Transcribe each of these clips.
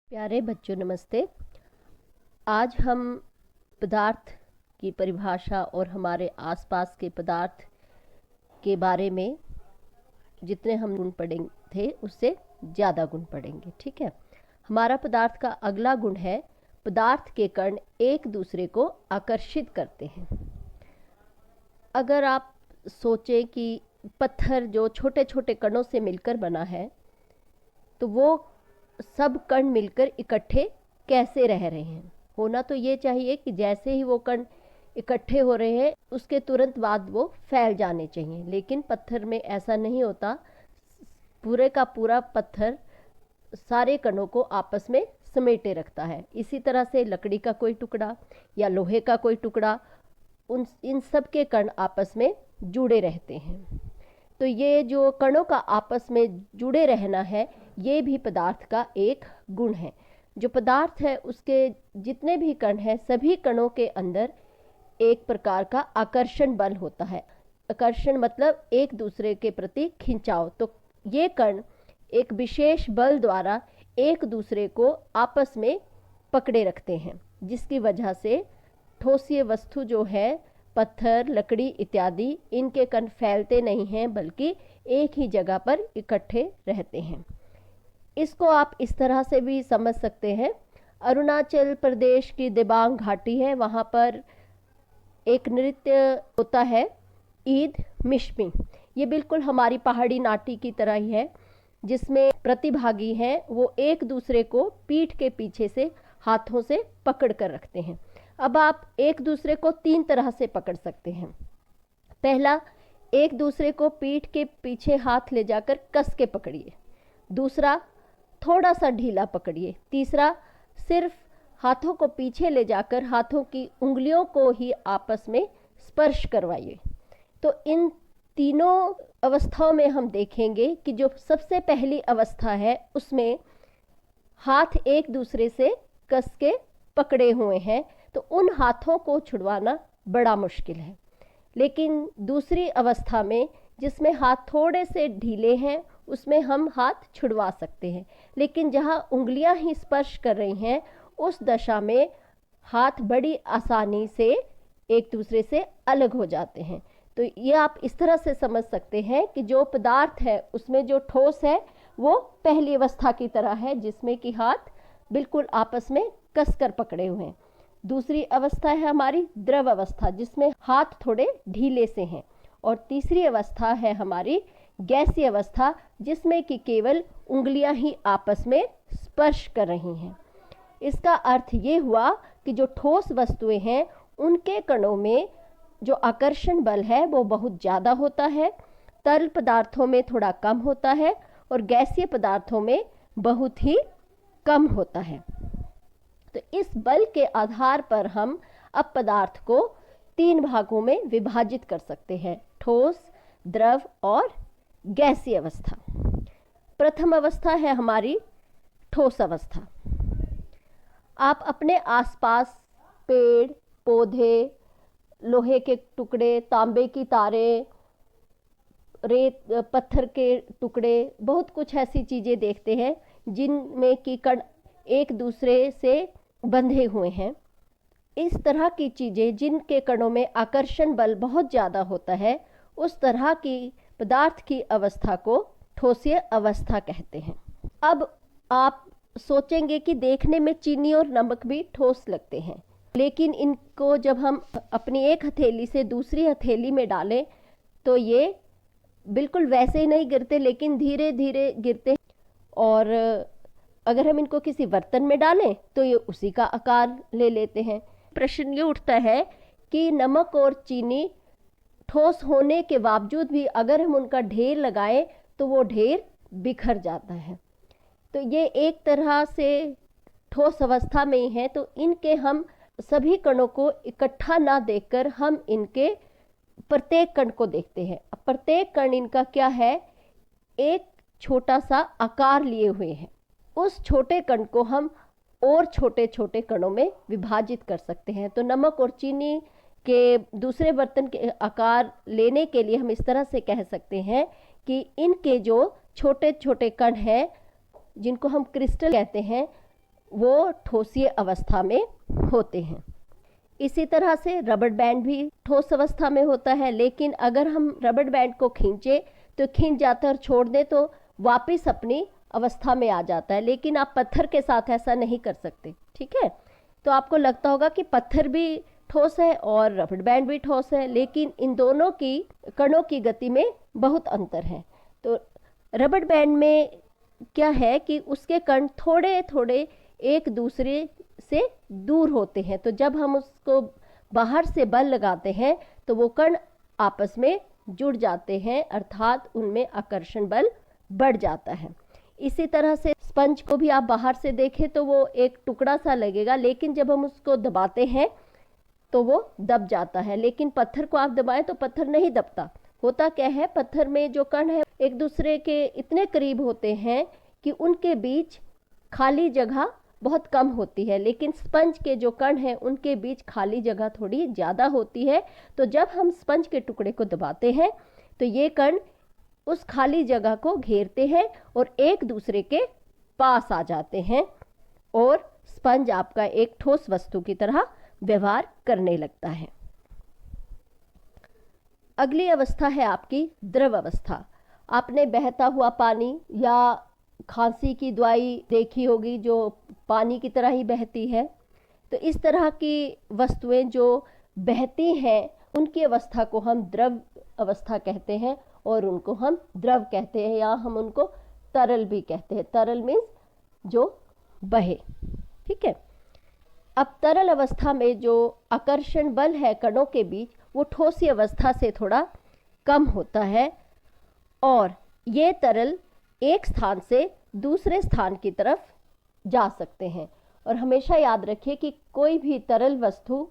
प्यारे बच्चों नमस्ते। आज हम पदार्थ की परिभाषा और हमारे आसपास के पदार्थ के बारे में जितने हम गुण पढ़ेंगे थे उससे ज़्यादा गुण पढ़ेंगे। ठीक है। हमारा पदार्थ का अगला गुण है पदार्थ के कण एक दूसरे को आकर्षित करते हैं। अगर आप सोचें कि पत्थर जो छोटे छोटे कणों से मिलकर बना है तो वो सब कण मिलकर इकट्ठे कैसे रह रहे हैं। होना तो ये चाहिए कि जैसे ही वो कण इकट्ठे हो रहे हैं उसके तुरंत बाद वो फैल जाने चाहिए, लेकिन पत्थर में ऐसा नहीं होता। पूरे का पूरा पत्थर सारे कणों को आपस में समेटे रखता है। इसी तरह से लकड़ी का कोई टुकड़ा या लोहे का कोई टुकड़ा, इन सब के कण आपस में जुड़े रहते हैं। तो ये जो कणों का आपस में जुड़े रहना है ये भी पदार्थ का एक गुण है। जो पदार्थ है उसके जितने भी कण हैं सभी कणों के अंदर एक प्रकार का आकर्षण बल होता है। आकर्षण मतलब एक दूसरे के प्रति खिंचाव। तो ये कण एक विशेष बल द्वारा एक दूसरे को आपस में पकड़े रखते हैं, जिसकी वजह से ठोसीय वस्तु जो है पत्थर, लकड़ी इत्यादि, इनके कण फैलते नहीं हैं बल्कि एक ही जगह पर इकट्ठे रहते हैं। इसको आप इस तरह से भी समझ सकते हैं। अरुणाचल प्रदेश की दिबांग घाटी है, वहाँ पर एक नृत्य होता है ईद मिशमी। ये बिल्कुल हमारी पहाड़ी नाटी की तरह ही है, जिसमें प्रतिभागी हैं वो एक दूसरे को पीठ के पीछे से हाथों से पकड़ कर रखते हैं। अब आप एक दूसरे को तीन तरह से पकड़ सकते हैं। पहला, एक दूसरे को पीठ के पीछे हाथ ले जाकर कस के पकड़िए। दूसरा, थोड़ा सा ढीला पकड़िए। तीसरा, सिर्फ हाथों को पीछे ले जाकर हाथों की उंगलियों को ही आपस में स्पर्श करवाइए। तो इन तीनों अवस्थाओं में हम देखेंगे कि जो सबसे पहली अवस्था है उसमें हाथ एक दूसरे से कस के पकड़े हुए हैं, तो उन हाथों को छुड़वाना बड़ा मुश्किल है। लेकिन दूसरी अवस्था में जिसमें हाथ थोड़े से ढीले हैं उसमें हम हाथ छुड़वा सकते हैं, लेकिन जहां उंगलियां ही स्पर्श कर रही हैं उस दशा में हाथ बड़ी आसानी से एक दूसरे से अलग हो जाते हैं। तो ये आप इस तरह से समझ सकते हैं कि जो पदार्थ है उसमें जो ठोस है वो पहली अवस्था की तरह है, जिसमें कि हाथ बिल्कुल आपस में कसकर पकड़े हुए हैं। दूसरी अवस्था है हमारी द्रव अवस्था, जिसमें हाथ थोड़े ढीले से हैं। और तीसरी अवस्था है हमारी गैसीय अवस्था, जिसमें कि केवल उंगलियां ही आपस में स्पर्श कर रही हैं। इसका अर्थ ये हुआ कि जो ठोस वस्तुएं हैं उनके कणों में जो आकर्षण बल है वो बहुत ज़्यादा होता है, तरल पदार्थों में थोड़ा कम होता है और गैसीय पदार्थों में बहुत ही कम होता है। तो इस बल के आधार पर हम अब पदार्थ को तीन भागों में विभाजित कर सकते हैं: ठोस, द्रव और गैसीय अवस्था। प्रथम अवस्था है हमारी ठोस अवस्था। आप अपने आसपास पेड़, पौधे, लोहे के टुकड़े, तांबे की तारें, रेत, पत्थर के टुकड़े, बहुत कुछ ऐसी चीज़ें देखते हैं जिनमें कि कण एक दूसरे से बंधे हुए हैं। इस तरह की चीज़ें जिनके कणों में आकर्षण बल बहुत ज़्यादा होता है, उस तरह की पदार्थ की अवस्था को ठोसीय अवस्था कहते हैं। अब आप सोचेंगे कि देखने में चीनी और नमक भी ठोस लगते हैं, लेकिन इनको जब हम अपनी एक हथेली से दूसरी हथेली में डालें तो ये बिल्कुल वैसे ही नहीं गिरते, लेकिन धीरे धीरे गिरते। और अगर हम इनको किसी बर्तन में डालें तो ये उसी का आकार ले लेते हैं। प्रश्न ये उठता है कि नमक और चीनी ठोस होने के बावजूद भी अगर हम उनका ढेर लगाएं तो वो ढेर बिखर जाता है। तो ये एक तरह से ठोस अवस्था में ही है। तो इनके हम सभी कणों को इकट्ठा ना देखकर हम इनके प्रत्येक कण को देखते हैं। अब प्रत्येक कण इनका क्या है, एक छोटा सा आकार लिए हुए है। उस छोटे कण को हम और छोटे छोटे कणों में विभाजित कर सकते हैं। तो नमक और चीनी के दूसरे बर्तन के आकार लेने के लिए हम इस तरह से कह सकते हैं कि इनके जो छोटे छोटे कण हैं जिनको हम क्रिस्टल कहते हैं, वो ठोसीय अवस्था में होते हैं। इसी तरह से रबड़ बैंड भी ठोस अवस्था में होता है, लेकिन अगर हम रबड़ बैंड को खींचे तो खींच जाता है और छोड़ दे तो वापस अपनी अवस्था में आ जाता है, लेकिन आप पत्थर के साथ ऐसा नहीं कर सकते। ठीक है, तो आपको लगता होगा कि पत्थर भी ठोस है और रबड़ बैंड भी ठोस है, लेकिन इन दोनों की कणों की गति में बहुत अंतर है। तो रबड़ बैंड में क्या है कि उसके कण थोड़े थोड़े एक दूसरे से दूर होते हैं, तो जब हम उसको बाहर से बल लगाते हैं तो वो कण आपस में जुड़ जाते हैं, अर्थात उनमें आकर्षण बल बढ़ जाता है। इसी तरह से स्पंज को भी आप बाहर से देखें तो वो एक टुकड़ा सा लगेगा, लेकिन जब हम उसको दबाते हैं तो वो दब जाता है, लेकिन पत्थर को आप दबाएं तो पत्थर नहीं दबता। होता क्या है, पत्थर में जो कण है एक दूसरे के इतने करीब होते हैं कि उनके बीच खाली जगह बहुत कम होती है, लेकिन स्पंज के जो कण हैं उनके बीच खाली जगह थोड़ी ज़्यादा होती है। तो जब हम स्पंज के टुकड़े को दबाते हैं तो ये कण उस खाली जगह को घेरते हैं और एक दूसरे के पास आ जाते हैं और स्पंज आपका एक ठोस वस्तु की तरह व्यवहार करने लगता है। अगली अवस्था है आपकी द्रव अवस्था। आपने बहता हुआ पानी या खांसी की दवाई देखी होगी जो पानी की तरह ही बहती है। तो इस तरह की वस्तुएं जो बहती हैं उनकी अवस्था को हम द्रव अवस्था कहते हैं और उनको हम द्रव कहते हैं, या हम उनको तरल भी कहते हैं। तरल मीन्स जो बहे। ठीक है, अब तरल अवस्था में जो आकर्षण बल है कणों के बीच वो ठोसी अवस्था से थोड़ा कम होता है और ये तरल एक स्थान से दूसरे स्थान की तरफ जा सकते हैं। और हमेशा याद रखिए कि कोई भी तरल वस्तु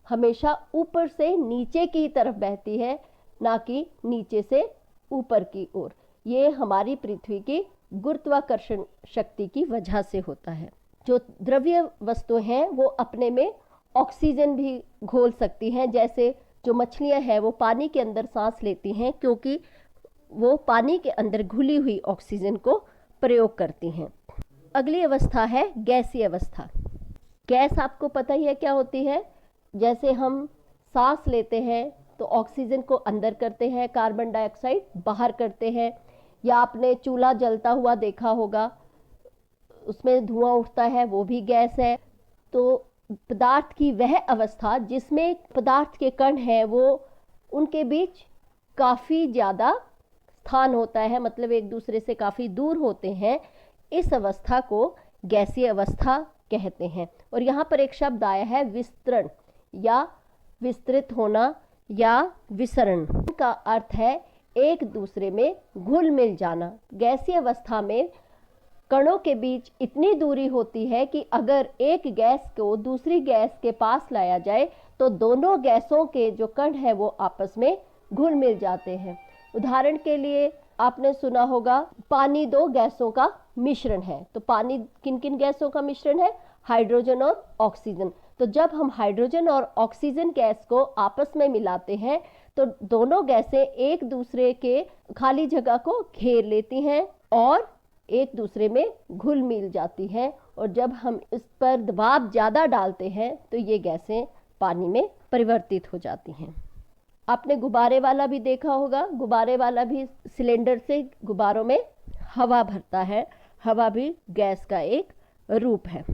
हमेशा ऊपर से नीचे की तरफ बहती है, ना कि नीचे से ऊपर की ओर। ये हमारी पृथ्वी की गुरुत्वाकर्षण शक्ति की वजह से होता है। जो द्रव्य वस्तु हैं वो अपने में ऑक्सीजन भी घोल सकती हैं, जैसे जो मछलियां हैं वो पानी के अंदर सांस लेती हैं क्योंकि वो पानी के अंदर घुली हुई ऑक्सीजन को प्रयोग करती हैं। अगली अवस्था है गैसीय अवस्था। गैस आपको पता ही है क्या होती है। जैसे हम सांस लेते हैं तो ऑक्सीजन को अंदर करते हैं, कार्बन डाइऑक्साइड बाहर करते हैं। या आपने चूल्हा जलता हुआ देखा होगा, उसमें धुआं उठता है, वो भी गैस है। तो पदार्थ की वह अवस्था जिसमें पदार्थ के कण हैं वो उनके बीच काफ़ी ज़्यादा स्थान होता है, मतलब एक दूसरे से काफ़ी दूर होते हैं, इस अवस्था को गैसीय अवस्था कहते हैं। और यहाँ पर एक शब्द आया है विस्तरण या विस्तृत होना या विसरण, का अर्थ है एक दूसरे में घुल मिल जाना। गैसीय अवस्था में कणों के बीच इतनी दूरी होती है कि अगर एक गैस को दूसरी गैस के पास लाया जाए तो दोनों गैसों के जो कण हैं वो आपस में घुल मिल जाते हैं। उदाहरण के लिए आपने सुना होगा पानी दो गैसों का मिश्रण है। तो पानी किन किन गैसों का मिश्रण है? हाइड्रोजन और ऑक्सीजन। तो जब हम हाइड्रोजन और ऑक्सीजन गैस को आपस में मिलाते हैं तो दोनों गैसें एक दूसरे के खाली जगह को घेर लेती हैं और एक दूसरे में घुल मिल जाती हैं। और जब हम इस पर दबाव ज़्यादा डालते हैं तो ये गैसें पानी में परिवर्तित हो जाती हैं। आपने गुब्बारे वाला भी देखा होगा। गुब्बारे वाला भी सिलेंडर से गुब्बारों में हवा भरता है। हवा भी गैस का एक रूप है।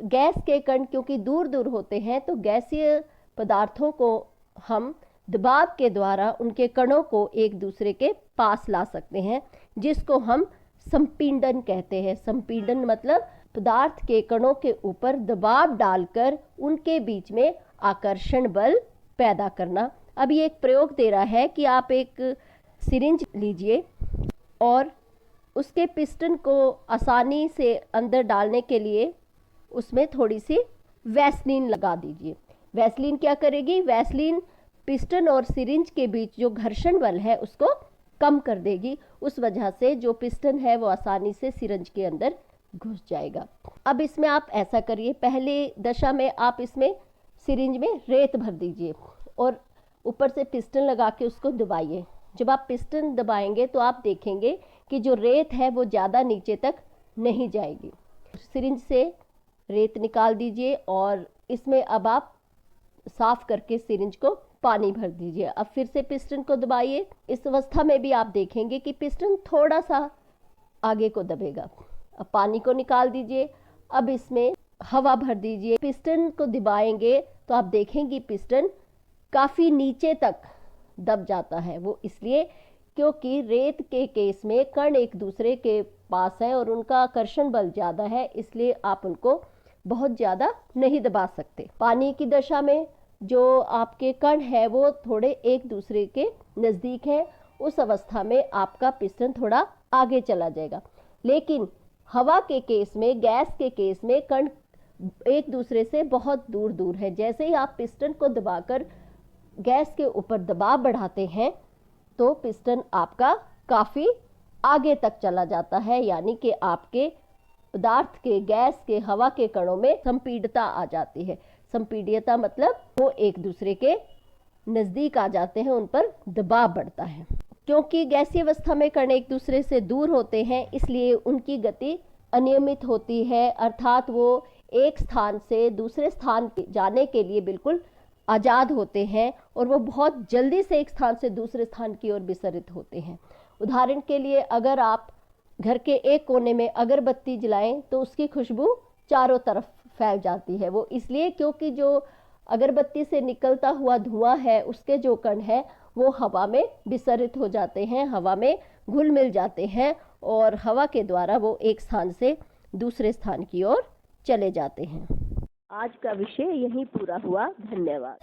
गैस के कण क्योंकि दूर दूर होते हैं तो गैसीय पदार्थों को हम दबाव के द्वारा उनके कणों को एक दूसरे के पास ला सकते हैं, जिसको हम संपीड़न कहते हैं। संपीड़न मतलब पदार्थ के कणों के ऊपर दबाव डालकर उनके बीच में आकर्षण बल पैदा करना। अब ये एक प्रयोग दे रहा है कि आप एक सिरिंज लीजिए और उसके पिस्टन को आसानी से अंदर डालने के लिए उसमें थोड़ी सी वैसलीन लगा दीजिए। वैसलीन क्या करेगी? वैसलीन पिस्टन और सिरिंज के बीच जो घर्षण बल है उसको कम कर देगी। उस वजह से जो पिस्टन है वो आसानी से सिरिंज के अंदर घुस जाएगा। अब इसमें आप ऐसा करिए, पहले दशा में आप इसमें सिरिंज में रेत भर दीजिए और ऊपर से पिस्टन लगा के उसको दबाइए। जब आप पिस्टन दबाएंगे तो आप देखेंगे कि जो रेत है वो ज़्यादा नीचे तक नहीं जाएगी। सिरिंज से रेत निकाल दीजिए और इसमें अब आप साफ करके सिरिंज को पानी भर दीजिए। अब फिर से पिस्टन को दबाइए। इस अवस्था में भी आप देखेंगे कि पिस्टन थोड़ा सा आगे को दबेगा। अब पानी को निकाल दीजिए। अब इसमें हवा भर दीजिए। पिस्टन को दबाएंगे तो आप देखेंगे पिस्टन काफ़ी नीचे तक दब जाता है। वो इसलिए क्योंकि रेत के केस में कण एक दूसरे के पास है और उनका आकर्षण बल ज़्यादा है, इसलिए आप उनको बहुत ज़्यादा नहीं दबा सकते। पानी की दशा में जो आपके कण है वो थोड़े एक दूसरे के नज़दीक है, उस अवस्था में आपका पिस्टन थोड़ा आगे चला जाएगा। लेकिन हवा के केस में, गैस के केस में कण एक दूसरे से बहुत दूर दूर है। जैसे ही आप पिस्टन को दबाकर गैस के ऊपर दबाव बढ़ाते हैं तो पिस्टन आपका काफ़ी आगे तक चला जाता है, यानी कि आपके पदार्थ के, गैस के, हवा के कणों में संपीड़ितता आ जाती है। संपीड्यता मतलब वो एक दूसरे के नज़दीक आ जाते हैं, उन पर दबाव बढ़ता है। क्योंकि गैसीय अवस्था में कण एक दूसरे से दूर होते हैं, इसलिए उनकी गति अनियमित होती है, अर्थात वो एक स्थान से दूसरे स्थान जाने के लिए बिल्कुल आज़ाद होते हैं और वो बहुत जल्दी से एक स्थान से दूसरे स्थान की ओर विचलित होते हैं। उदाहरण के लिए अगर आप घर के एक कोने में अगरबत्ती जलाएं तो उसकी खुशबू चारों तरफ फैल जाती है। वो इसलिए क्योंकि जो अगरबत्ती से निकलता हुआ धुआं है, उसके जो कण हैं वो हवा में विसरित हो जाते हैं, हवा में घुल मिल जाते हैं और हवा के द्वारा वो एक स्थान से दूसरे स्थान की ओर चले जाते हैं। आज का विषय यहीं पूरा हुआ। धन्यवाद।